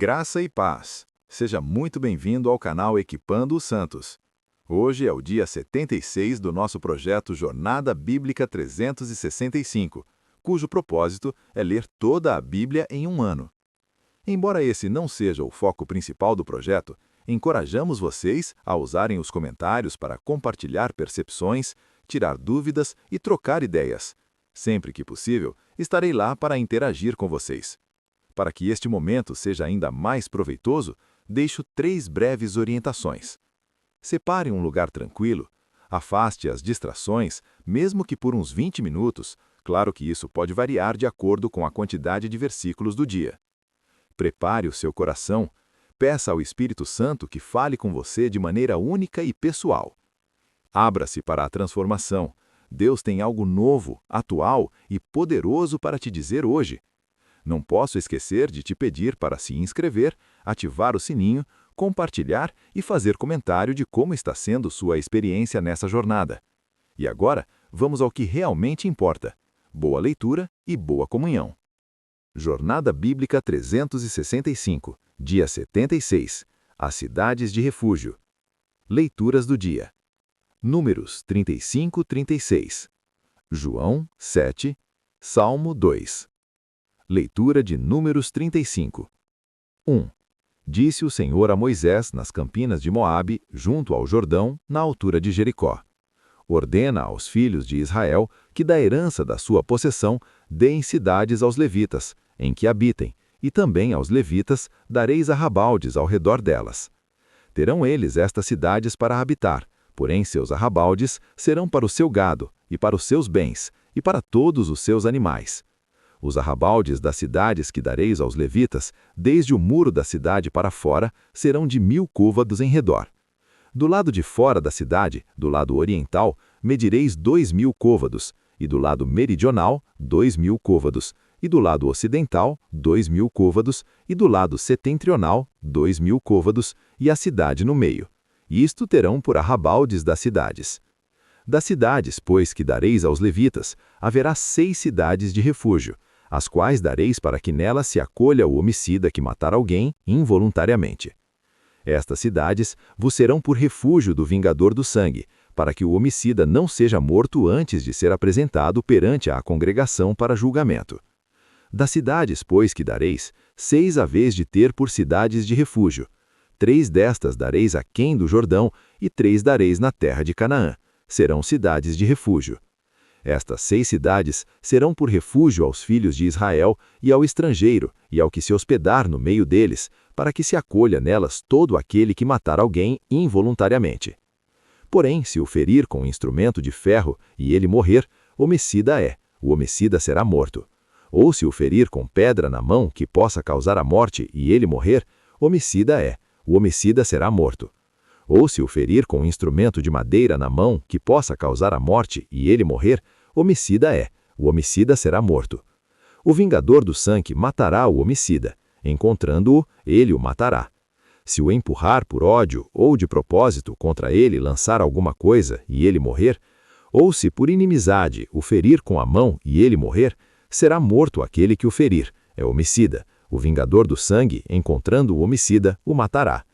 Graça e paz. Seja muito bem-vindo ao canal Equipando os Santos. Hoje é o dia 76 do nosso projeto Jornada Bíblica 365, cujo propósito é ler toda a Bíblia em um ano. Embora esse não seja o foco principal do projeto, encorajamos vocês a usarem os comentários para compartilhar percepções, tirar dúvidas e trocar ideias. Sempre que possível, estarei lá para interagir com vocês. Para que este momento seja ainda mais proveitoso, deixo 3 breves orientações. Separe um lugar tranquilo, afaste as distrações, mesmo que por uns 20 minutos, claro que isso pode variar de acordo com a quantidade de versículos do dia. Prepare o seu coração, peça ao Espírito Santo que fale com você de maneira única e pessoal. Abra-se para a transformação. Deus tem algo novo, atual e poderoso para te dizer hoje. Não posso esquecer de te pedir para se inscrever, ativar o sininho, compartilhar e fazer comentário de como está sendo sua experiência nessa jornada. E agora, vamos ao que realmente importa. Boa leitura e boa comunhão. Jornada Bíblica 365, dia 76. As cidades de refúgio. Leituras do dia. Números 35-36. João 7. Salmo 2. Leitura de Números 35. 1. Disse o Senhor a Moisés nas campinas de Moabe, junto ao Jordão, na altura de Jericó. Ordena aos filhos de Israel que da herança da sua possessão deem cidades aos levitas, em que habitem, e também aos levitas dareis arrabaldes ao redor delas. Terão eles estas cidades para habitar, porém seus arrabaldes serão para o seu gado, e para os seus bens, e para todos os seus animais. Os arrabaldes das cidades que dareis aos levitas, desde o muro da cidade para fora, serão de 1000 côvados em redor. Do lado de fora da cidade, do lado oriental, medireis 2000 côvados, e do lado meridional, 2000 côvados, e do lado ocidental, 2000 côvados, e do lado setentrional, 2000 côvados, e a cidade no meio. Isto terão por arrabaldes das cidades. Das cidades, pois, que dareis aos levitas, haverá 6 cidades de refúgio, as quais dareis para que nelas se acolha o homicida que matar alguém involuntariamente. Estas cidades vos serão por refúgio do vingador do sangue, para que o homicida não seja morto antes de ser apresentado perante a congregação para julgamento. Das cidades, pois, que dareis, 6 haveis de ter por cidades de refúgio. 3 destas dareis aquém do Jordão, e 3 dareis na terra de Canaã. Serão cidades de refúgio. Estas 6 cidades serão por refúgio aos filhos de Israel e ao estrangeiro, e ao que se hospedar no meio deles, para que se acolha nelas todo aquele que matar alguém involuntariamente. Porém, se o ferir com instrumento de ferro e ele morrer, homicida é, o homicida será morto. Ou se o ferir com pedra na mão que possa causar a morte e ele morrer, homicida é, o homicida será morto. Ou se o ferir com instrumento de madeira na mão que possa causar a morte e ele morrer, homicida é, o homicida será morto. O vingador do sangue matará o homicida, encontrando-o, ele o matará. Se o empurrar por ódio ou de propósito contra ele lançar alguma coisa e ele morrer, ou se por inimizade o ferir com a mão e ele morrer, será morto aquele que o ferir, é homicida. O vingador do sangue, encontrando o homicida, o matará.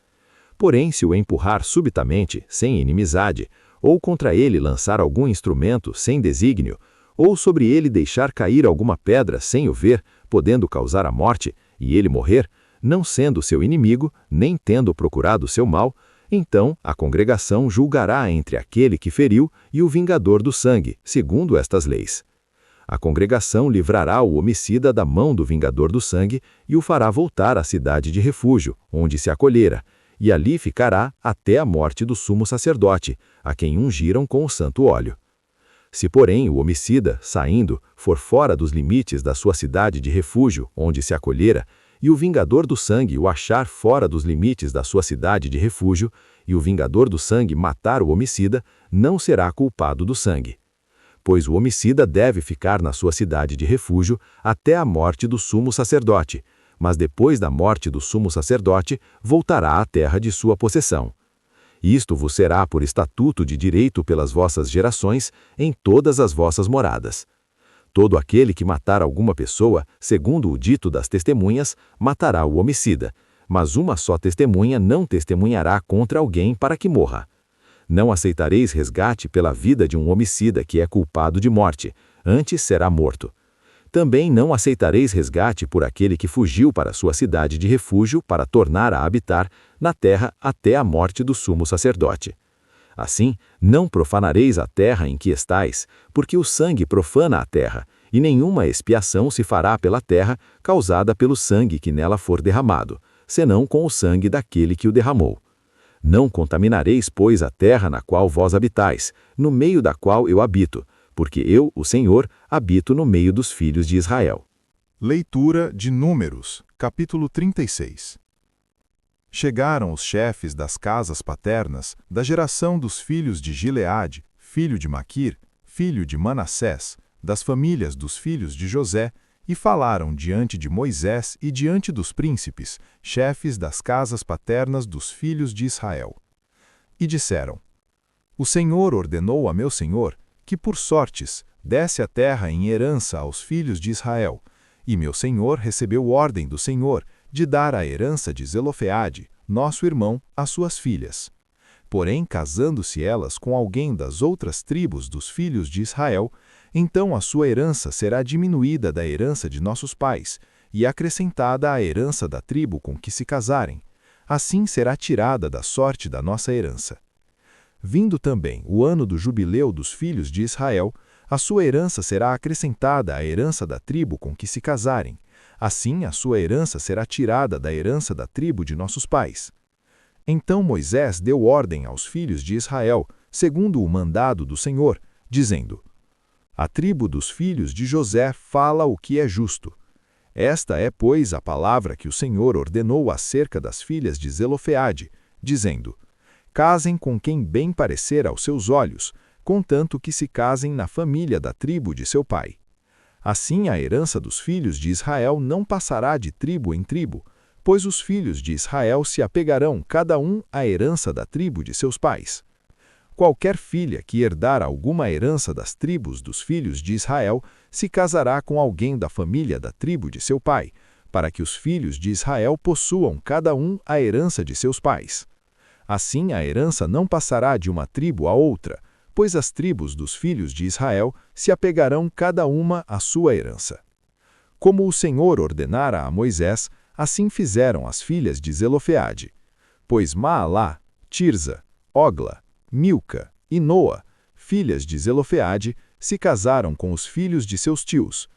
Porém, se o empurrar subitamente, sem inimizade, ou contra ele lançar algum instrumento sem desígnio, ou sobre ele deixar cair alguma pedra sem o ver, podendo causar a morte, e ele morrer, não sendo seu inimigo, nem tendo procurado seu mal, então a congregação julgará entre aquele que feriu e o vingador do sangue, segundo estas leis. A congregação livrará o homicida da mão do vingador do sangue e o fará voltar à cidade de refúgio, onde se acolhera, e ali ficará até a morte do sumo sacerdote, a quem ungiram com o santo óleo. Se, porém, o homicida, saindo, for fora dos limites da sua cidade de refúgio, onde se acolhera, e o vingador do sangue o achar fora dos limites da sua cidade de refúgio, e o vingador do sangue matar o homicida, não será culpado do sangue. Pois o homicida deve ficar na sua cidade de refúgio até a morte do sumo sacerdote, mas depois da morte do sumo sacerdote, voltará à terra de sua possessão. Isto vos será por estatuto de direito pelas vossas gerações, em todas as vossas moradas. Todo aquele que matar alguma pessoa, segundo o dito das testemunhas, matará o homicida. mas uma só testemunha não testemunhará contra alguém para que morra. Não aceitareis resgate pela vida de um homicida que é culpado de morte, antes será morto. Também não aceitareis resgate por aquele que fugiu para sua cidade de refúgio para tornar a habitar na terra até a morte do sumo sacerdote. Assim, não profanareis a terra em que estais, porque o sangue profana a terra, e nenhuma expiação se fará pela terra causada pelo sangue que nela for derramado, senão com o sangue daquele que o derramou. Não contaminareis, pois, a terra na qual vós habitais, no meio da qual eu habito, porque eu, o Senhor, habito no meio dos filhos de Israel. Leitura de Números, capítulo 36. Chegaram os chefes das casas paternas, da geração dos filhos de Gileade, filho de Maquir, filho de Manassés, das famílias dos filhos de José, e falaram diante de Moisés e diante dos príncipes, chefes das casas paternas dos filhos de Israel. E disseram: O Senhor ordenou a meu senhor que, por sortes, desse a terra em herança aos filhos de Israel, e meu senhor recebeu ordem do Senhor de dar a herança de Zelofeade, nosso irmão, às suas filhas. Porém, casando-se elas com alguém das outras tribos dos filhos de Israel, então a sua herança será diminuída da herança de nossos pais, e acrescentada à herança da tribo com que se casarem. Assim será tirada da sorte da nossa herança. Vindo também o ano do jubileu dos filhos de Israel, a sua herança será acrescentada à herança da tribo com que se casarem. Assim a sua herança será tirada da herança da tribo de nossos pais. Então Moisés deu ordem aos filhos de Israel, segundo o mandado do Senhor, dizendo: A tribo dos filhos de José fala o que é justo. Esta é, pois, a palavra que o Senhor ordenou acerca das filhas de Zelofeade, dizendo: Casem com quem bem parecer aos seus olhos, contanto que se casem na família da tribo de seu pai. Assim a herança dos filhos de Israel não passará de tribo em tribo, pois os filhos de Israel se apegarão cada um à herança da tribo de seus pais. Qualquer filha que herdar alguma herança das tribos dos filhos de Israel se casará com alguém da família da tribo de seu pai, para que os filhos de Israel possuam cada um a herança de seus pais. Assim a herança não passará de uma tribo a outra, pois as tribos dos filhos de Israel se apegarão cada uma à sua herança. Como o Senhor ordenara a Moisés, assim fizeram as filhas de Zelofeade. Pois Maalá, Tirza, Ogla, Milca e Noa, filhas de Zelofeade, se casaram com os filhos de seus tios.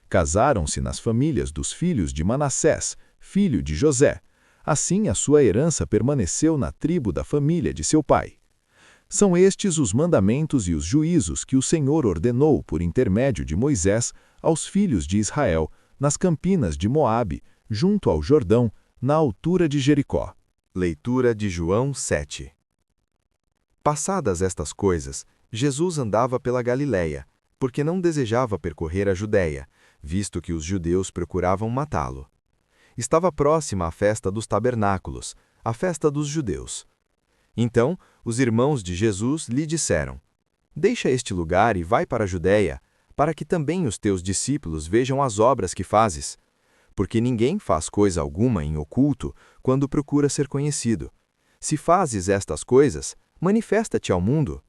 Casaram-se nas famílias dos filhos de Manassés, filho de José. Assim a sua herança permaneceu na tribo da família de seu pai. São estes os mandamentos e os juízos que o Senhor ordenou por intermédio de Moisés aos filhos de Israel, nas campinas de Moabe, junto ao Jordão, na altura de Jericó. Leitura de João 7. Passadas estas coisas, Jesus andava pela Galiléia, porque não desejava percorrer a Judéia, visto que os judeus procuravam matá-lo. Estava próxima a festa dos tabernáculos, a festa dos judeus. Então, os irmãos de Jesus lhe disseram: Deixa este lugar e vai para a Judéia, para que também os teus discípulos vejam as obras que fazes. Porque ninguém faz coisa alguma em oculto quando procura ser conhecido. Se fazes estas coisas, manifesta-te ao mundo.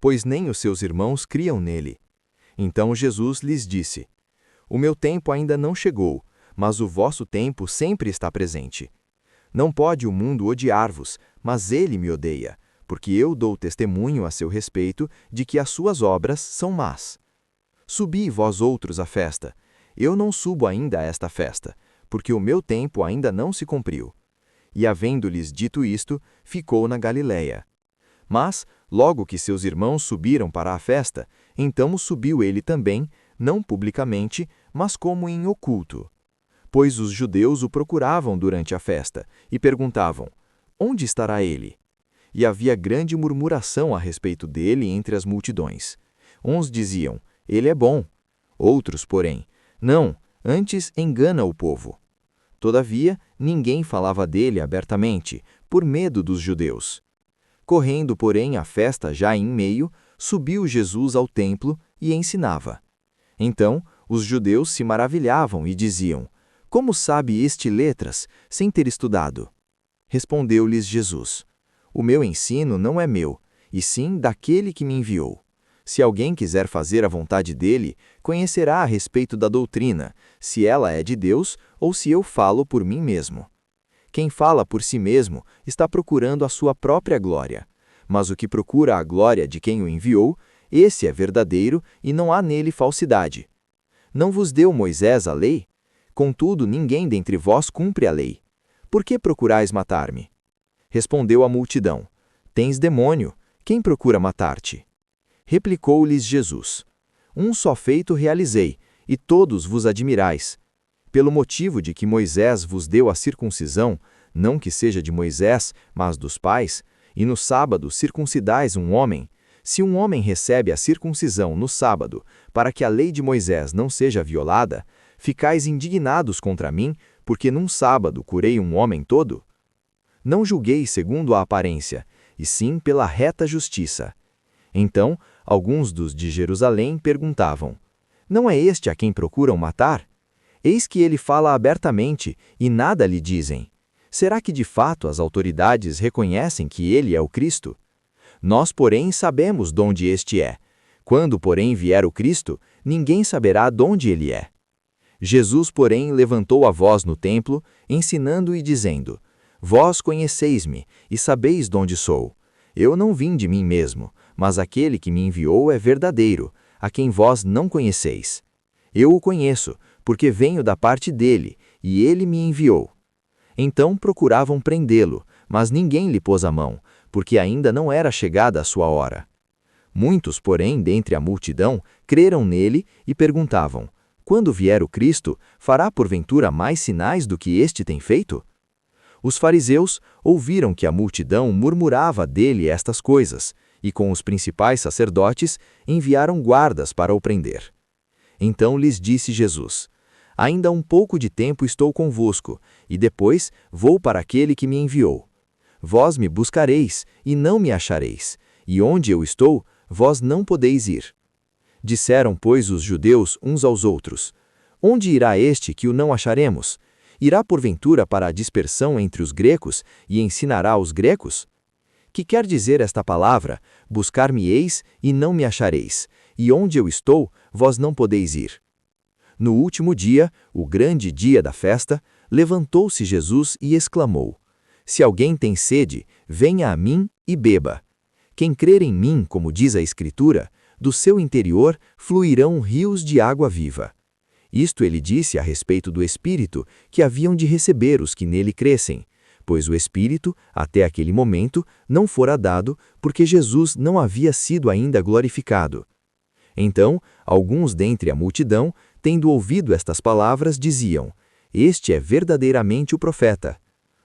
Pois nem os seus irmãos criam nele. Então Jesus lhes disse: O meu tempo ainda não chegou, mas o vosso tempo sempre está presente. Não pode o mundo odiar-vos, mas ele me odeia, porque eu dou testemunho a seu respeito de que as suas obras são más. Subi vós outros à festa. Eu não subo ainda a esta festa, porque o meu tempo ainda não se cumpriu. E havendo-lhes dito isto, ficou na Galiléia. Mas, logo que seus irmãos subiram para a festa, então subiu ele também, não publicamente, mas como em oculto. Pois os judeus o procuravam durante a festa, e perguntavam: Onde estará ele? E havia grande murmuração a respeito dele entre as multidões. Uns diziam: Ele é bom. Outros, porém: Não, antes engana o povo. Todavia, ninguém falava dele abertamente, por medo dos judeus. Correndo, porém, a festa já em meio, subiu Jesus ao templo e ensinava. Então, os judeus se maravilhavam e diziam: Como sabe este letras, sem ter estudado? Respondeu-lhes Jesus: O meu ensino não é meu, e sim daquele que me enviou. Se alguém quiser fazer a vontade dele, conhecerá a respeito da doutrina, se ela é de Deus ou se eu falo por mim mesmo. Quem fala por si mesmo está procurando a sua própria glória. Mas o que procura a glória de quem o enviou, esse é verdadeiro e não há nele falsidade. Não vos deu Moisés a lei? Contudo, ninguém dentre vós cumpre a lei. Por que procurais matar-me? Respondeu a multidão: Tens demônio, quem procura matar-te? Replicou-lhes Jesus: Um só feito realizei, e todos vos admirais. Pelo motivo de que Moisés vos deu a circuncisão, não que seja de Moisés, mas dos pais, e no sábado circuncidais um homem, se um homem recebe a circuncisão no sábado, para que a lei de Moisés não seja violada, ficais indignados contra mim, porque num sábado curei um homem todo? Não julguei segundo a aparência, e sim pela reta justiça. Então, alguns dos de Jerusalém perguntavam: Não é este a quem procuram matar? Eis que ele fala abertamente, e nada lhe dizem. Será que de fato as autoridades reconhecem que ele é o Cristo? Nós, porém, sabemos donde este é. Quando, porém, vier o Cristo, ninguém saberá donde ele é. Jesus, porém, levantou a voz no templo, ensinando e dizendo: Vós conheceis-me, e sabeis donde sou. Eu não vim de mim mesmo, mas aquele que me enviou é verdadeiro, a quem vós não conheceis. Eu o conheço, porque venho da parte dele, e ele me enviou. Então procuravam prendê-lo, mas ninguém lhe pôs a mão, porque ainda não era chegada a sua hora. Muitos, porém, dentre a multidão, creram nele e perguntavam: Quando vier o Cristo, fará porventura mais sinais do que este tem feito? Os fariseus ouviram que a multidão murmurava dele estas coisas, e com os principais sacerdotes enviaram guardas para o prender. Então lhes disse Jesus: Ainda um pouco de tempo estou convosco, e depois vou para aquele que me enviou. Vós me buscareis, e não me achareis, e onde eu estou, vós não podeis ir. Disseram, pois, os judeus uns aos outros: Onde irá este que o não acharemos? Irá porventura para a dispersão entre os gregos e ensinará aos gregos? Que quer dizer esta palavra: buscar-me-eis e não me achareis, e onde eu estou, vós não podeis ir. No último dia, o grande dia da festa, levantou-se Jesus e exclamou: Se alguém tem sede, venha a mim e beba. Quem crer em mim, como diz a Escritura, do seu interior fluirão rios de água viva. Isto ele disse a respeito do Espírito que haviam de receber os que nele crescem, pois o Espírito, até aquele momento, não fora dado, porque Jesus não havia sido ainda glorificado. Então, alguns dentre a multidão, tendo ouvido estas palavras, diziam: Este é verdadeiramente o profeta.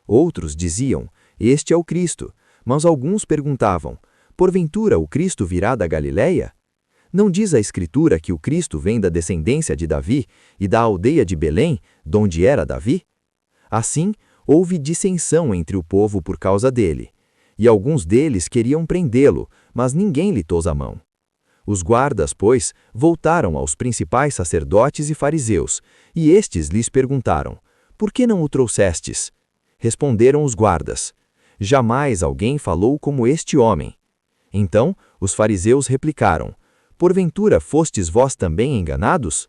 Outros diziam: Este é o Cristo. Mas alguns perguntavam: Porventura o Cristo virá da Galileia? Não diz a Escritura que o Cristo vem da descendência de Davi e da aldeia de Belém, donde era Davi? Assim, houve dissensão entre o povo por causa dele, e alguns deles queriam prendê-lo, mas ninguém lhe pôs a mão. Os guardas, pois, voltaram aos principais sacerdotes e fariseus, e estes lhes perguntaram: Por que não o trouxestes? Responderam os guardas: Jamais alguém falou como este homem. Então, os fariseus replicaram: Porventura fostes vós também enganados?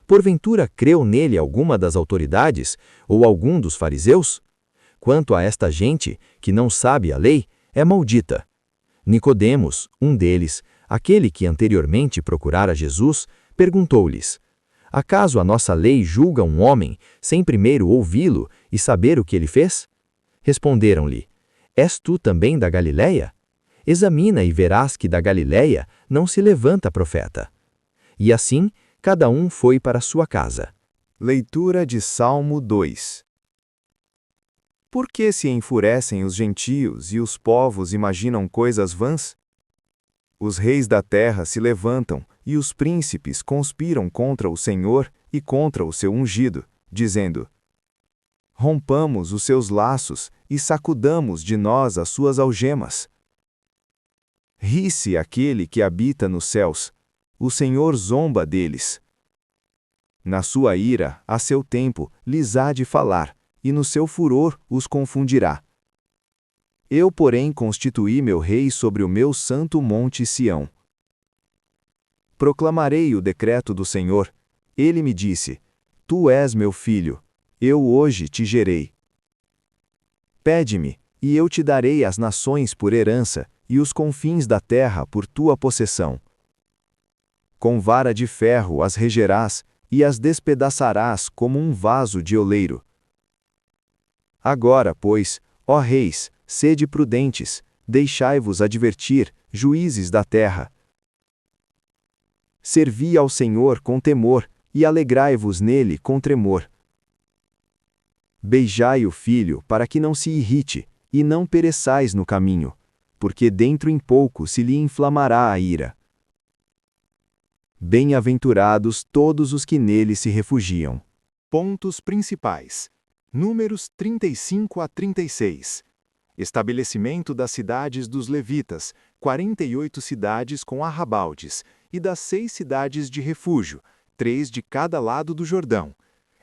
Porventura creu nele alguma das autoridades, ou algum dos fariseus? Quanto a esta gente, que não sabe a lei, é maldita. Nicodemos, um deles, aquele que anteriormente procurara Jesus, perguntou-lhes: Acaso a nossa lei julga um homem, sem primeiro ouvi-lo e saber o que ele fez? Responderam-lhe: És tu também da Galileia? Examina e verás que da Galileia não se levanta profeta. E assim, cada um foi para sua casa. Leitura de Salmo 2. Por que se enfurecem os gentios e os povos imaginam coisas vãs? Os reis da terra se levantam e os príncipes conspiram contra o Senhor e contra o seu ungido, dizendo: Rompamos os seus laços e sacudamos de nós as suas algemas. Ri-se aquele que habita nos céus, o Senhor zomba deles. Na sua ira, a seu tempo, lhes há de falar, e no seu furor os confundirá. Eu, porém, constituí meu rei sobre o meu santo monte Sião. Proclamarei o decreto do Senhor. Ele me disse: Tu és meu filho, eu hoje te gerei. Pede-me, e eu te darei as nações por herança, e os confins da terra por tua possessão. Com vara de ferro as regerás, e as despedaçarás como um vaso de oleiro. Agora, pois, ó reis, sede prudentes, deixai-vos advertir, juízes da terra. Servi ao Senhor com temor, e alegrai-vos nele com tremor. Beijai o filho, para que não se irrite, e não pereçais no caminho, porque dentro em pouco se lhe inflamará a ira. Bem-aventurados todos os que nele se refugiam. Pontos principais. Números 35 a 36. Estabelecimento das cidades dos levitas, 48 cidades com arrabaldes, e das 6 cidades de refúgio, 3 de cada lado do Jordão.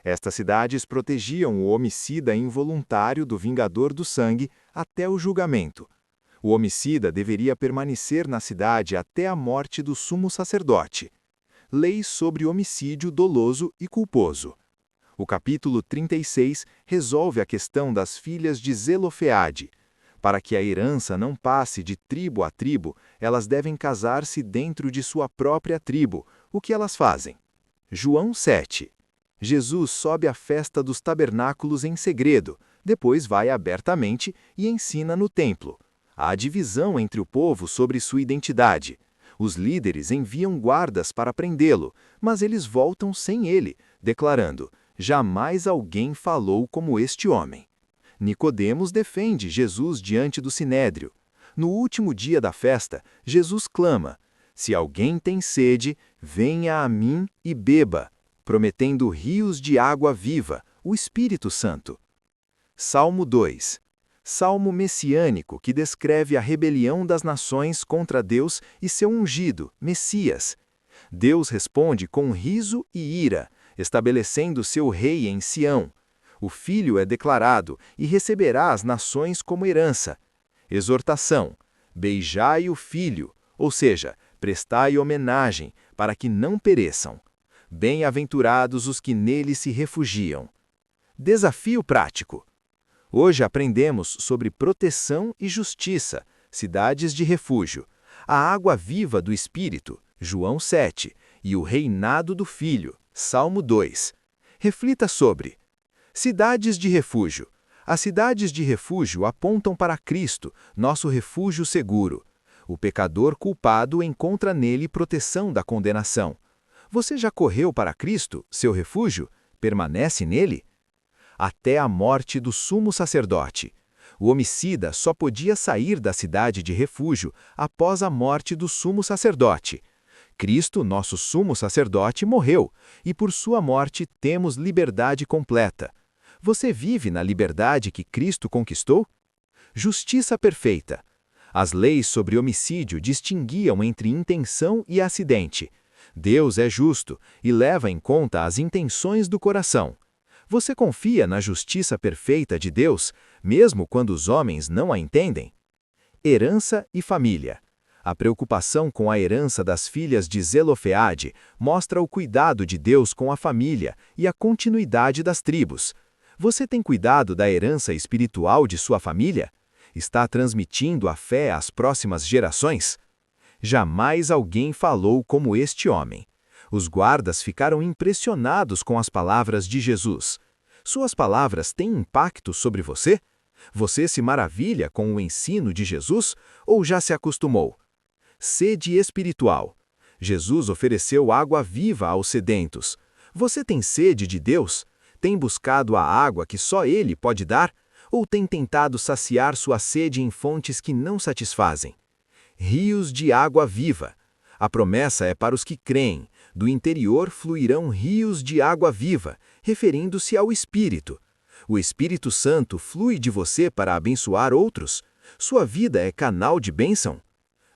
Estas cidades protegiam o homicida involuntário do vingador do sangue até o julgamento. O homicida deveria permanecer na cidade até a morte do sumo sacerdote. Leis sobre homicídio doloso e culposo. O capítulo 36 resolve a questão das filhas de Zelofeade. Para que a herança não passe de tribo a tribo, elas devem casar-se dentro de sua própria tribo. O que elas fazem? João 7. Jesus sobe à festa dos tabernáculos em segredo, depois vai abertamente e ensina no templo. Há divisão entre o povo sobre sua identidade. Os líderes enviam guardas para prendê-lo, mas eles voltam sem ele, declarando: jamais alguém falou como este homem. Nicodemos defende Jesus diante do sinédrio. No último dia da festa, Jesus clama: se alguém tem sede, venha a mim e beba, prometendo rios de água viva, o Espírito Santo. Salmo 2. Salmo messiânico que descreve a rebelião das nações contra Deus e seu ungido, Messias. Deus responde com riso e ira, estabelecendo seu rei em Sião. O filho é declarado e receberá as nações como herança. Exortação: beijai o filho, ou seja, prestai homenagem, para que não pereçam. Bem-aventurados os que nele se refugiam. Desafio prático. Hoje aprendemos sobre proteção e justiça, cidades de refúgio, a água viva do Espírito, João 7, e o reinado do Filho, Salmo 2. Reflita sobre cidades de refúgio. As cidades de refúgio apontam para Cristo, nosso refúgio seguro. O pecador culpado encontra nele proteção da condenação. Você já correu para Cristo, seu refúgio? Permanece nele? Até a morte do sumo sacerdote. O homicida só podia sair da cidade de refúgio após a morte do sumo sacerdote. Cristo, nosso sumo sacerdote, morreu, e por sua morte temos liberdade completa. Você vive na liberdade que Cristo conquistou? Justiça perfeita. As leis sobre homicídio distinguiam entre intenção e acidente. Deus é justo e leva em conta as intenções do coração. Você confia na justiça perfeita de Deus, mesmo quando os homens não a entendem? Herança e família. A preocupação com a herança das filhas de Zelofeade mostra o cuidado de Deus com a família e a continuidade das tribos. Você tem cuidado da herança espiritual de sua família? Está transmitindo a fé às próximas gerações? Jamais alguém falou como este homem. Os guardas ficaram impressionados com as palavras de Jesus. Suas palavras têm impacto sobre você? Você se maravilha com o ensino de Jesus ou já se acostumou? Sede espiritual. Jesus ofereceu água viva aos sedentos. Você tem sede de Deus? Tem buscado a água que só Ele pode dar? Ou tem tentado saciar sua sede em fontes que não satisfazem? Rios de água viva. A promessa é para os que creem. Do interior fluirão rios de água viva, referindo-se ao Espírito. O Espírito Santo flui de você para abençoar outros. Sua vida é canal de bênção.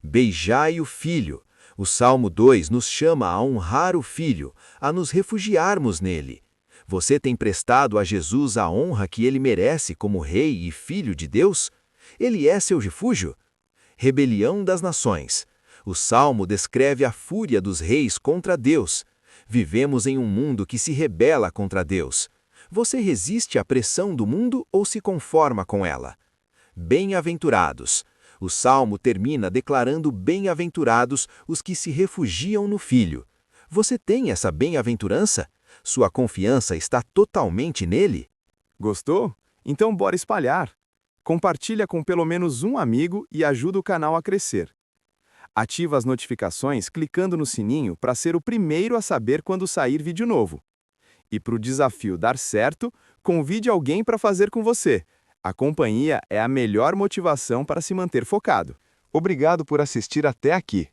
Beijai o Filho. O Salmo 2 nos chama a honrar o Filho, a nos refugiarmos nele. Você tem prestado a Jesus a honra que ele merece como Rei e Filho de Deus? Ele é seu refúgio? Rebelião das nações. O Salmo descreve a fúria dos reis contra Deus. Vivemos em um mundo que se rebela contra Deus. Você resiste à pressão do mundo ou se conforma com ela? Bem-aventurados. O Salmo termina declarando bem-aventurados os que se refugiam no Filho. Você tem essa bem-aventurança? Sua confiança está totalmente nele? Gostou? Então bora espalhar. Compartilha com pelo menos um amigo e ajuda o canal a crescer. Ativa as notificações clicando no sininho para ser o primeiro a saber quando sair vídeo novo. E para o desafio dar certo, convide alguém para fazer com você. A companhia é a melhor motivação para se manter focado. Obrigado por assistir até aqui.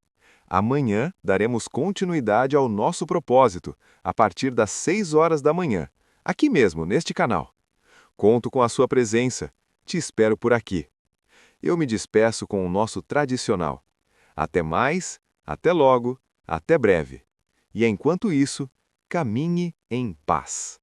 Amanhã daremos continuidade ao nosso propósito, a partir das 6 horas da manhã, aqui mesmo, neste canal. Conto com a sua presença. Te espero por aqui. Eu me despeço com o nosso tradicional. Até mais, até logo, até breve. E enquanto isso, caminhe em paz.